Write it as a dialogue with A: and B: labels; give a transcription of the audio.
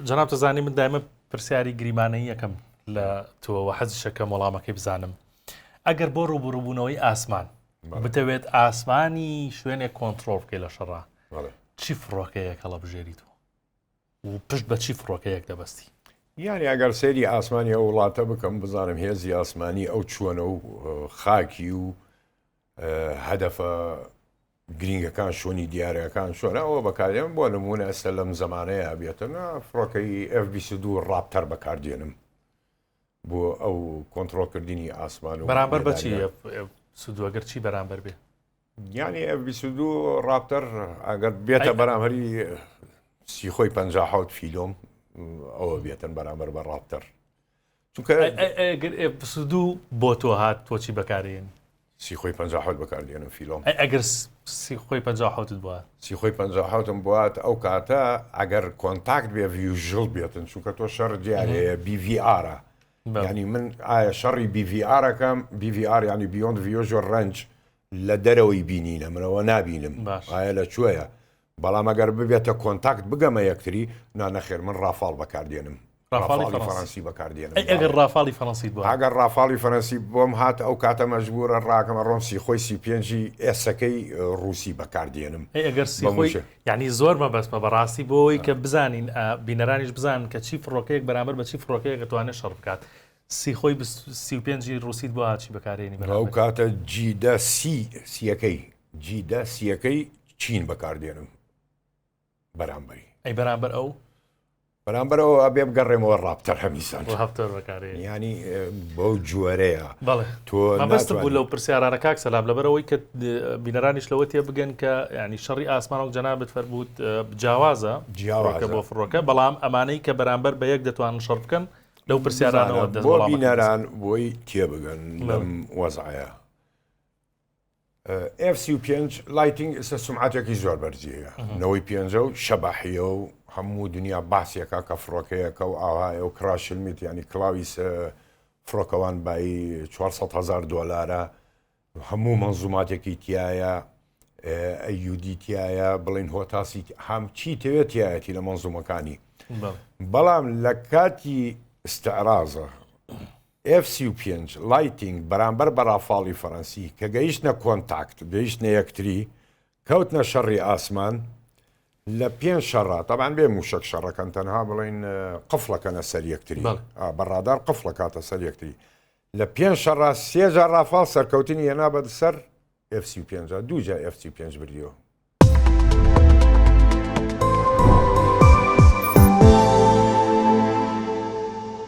A: جەناب دەزانی من دایمە پرسیاری گریمانەیی یەکەم لە تۆوە حەزیشەکەم وەڵامەکەی بزانم ئەگەر بۆ ڕوبوڕبوونەوەی ئاسمان بتەوێت ئاسمانی شوێنێک کۆنتترۆل بکەی لە شەڕا چی فڕۆکەیەک هەڵە بژێریتەوە و پشت بە چی فڕۆکەیەک دەبەستی؟
B: یعنی ئەگەر سەیری ئاسمانی ئەو وڵاتە بکەم بزانم هێزی ئاسمانی ئەو چووەنە و خاکی و هەدەفە گرینگەکان شوێنی دیارەکان شوێنە ئەوە بەکاردێن بۆ نمونە ئەستا لەم زمانەیە بێتەنە فڕۆکەی F-22 ڕاپتەر بەکاردێنم بۆ ئەو کۆنتترۆلکردنی ئاسمان و
A: بەرامبەر بەچی سودوەگەر چی بەرامبەر بێ؟
B: یعنی F-22 ڕاپتەر ئەگەر بێتە بەرامبەری سیخۆی 57 فیلۆم ئەوە بێتن بەرامبەر بە ڕاپتەر چونکە
A: F-22 بۆ تۆ هات تۆچی بەکارێن
B: سیخۆی 57 بەکاردێنم فیلۆم
A: ئەگەر سیخۆی 57 بووە
B: سیخۆی 57 بوات ئەو کاتە ئەگەر کۆنتاکت بێ ڤیژڵ بێتن چونکە تۆ شەڕ دیارەیە BVR ینی من ئایا شەڕی BVRەکەم BVR ینی بیۆند ڤیۆژۆ ڕەنج لە دەرەوەی بینینە منەوە نابینم ئایا لە کوێیە بەڵام ئەگەر ببێتە کۆنتاکت بگەمە یەکتری نانەخێر من ڕافاڵ بەکاردێنم ڕافاڵی فەڕەنسی بەکاردێنم
A: ئەگەر ڕافاڵی فەڕەنسی بووە
B: ئەگەر ڕافاڵی فەڕەنسی بۆم هات ئەو کاتە مەجبورە ڕاکەمە ڕۆم سیخۆی سی5 ئێسەکەی ڕووسی بەکاردێنم
A: ئەگەر سیخۆی یعنی زۆر مەبەستمە بەڕاستی بۆەوەی کە بزانین بینەرانیش بزانن کە چی فڕۆکەیەک بەرامبەر بە چی فڕۆکەیەک دەتوانێت شەڕ بکات سیخۆی 35 ڕووسیت بۆ هاچی بەکارێنی
B: ئەو کاتە جیدە سیەکەی جیدە سیەکەی چین بەکاردێنم بەرامبەری
A: ئەی بەرامبەر ئەو
B: بەرامبەرەوە ئەبێ بگەڕێمەوە ڕاپتەر هەمیسان
A: هەفتەر بەکارێنی
B: ینی بەو جووەرەیە
A: بەڵێ
B: تۆ
A: مەبەستم بوو لەو پرسیارانە کاک سەلام لەبەرەوەی کە بینەرانیش لەوە تێ بگەن کە ینی شەڕی ئاسمان و جەنابەت فەرمووت جیاوازە بۆ فڕۆکە بەڵام ئەمانەی کە بەرامبەر بە یەک دەتوانن شەڕ بکەن لەو پرسیارانەوە
B: بۆ بینەران بۆی تێبگەن لەم وەزعەیە F-35 لایتینگ ئێستا سومعاتێکی زۆر بەرزیەیە نەوەی پێنجە و شەباحیە و هەموو دنیا باسیەکە کە فڕۆکەیەکە و ئاوایە و کراشلمیت ینی کلاوی فڕۆکەوان بای $400,000 هەموو مەنزوماتێکی تایە ئەیودی تایە بڵین هۆتاسی هەمچی تەوێت تایەتی لە مەنزومەکانی بەڵام لە کاتی ئستعرازە F-35 لایتینگ بەرامبەر بە ڕافاڵی فەڕەنسی کە گەیشتنە کۆنتاکت گەیشتنە یەکتری کەوتنە شەڕی ئاسمان لە پێنج شەڕە تەبان بێ موشک شەڕەکەن تەنها بڵین قفڵەکەنە سەر یەکتری بەڕادار قفڵە کاتە سەر یەکتری لە پێنج شەڕە سێجار ڕافاڵ سەرکەوتنی هێنا بە سەر F-35 دووجا F-35 بردیەوە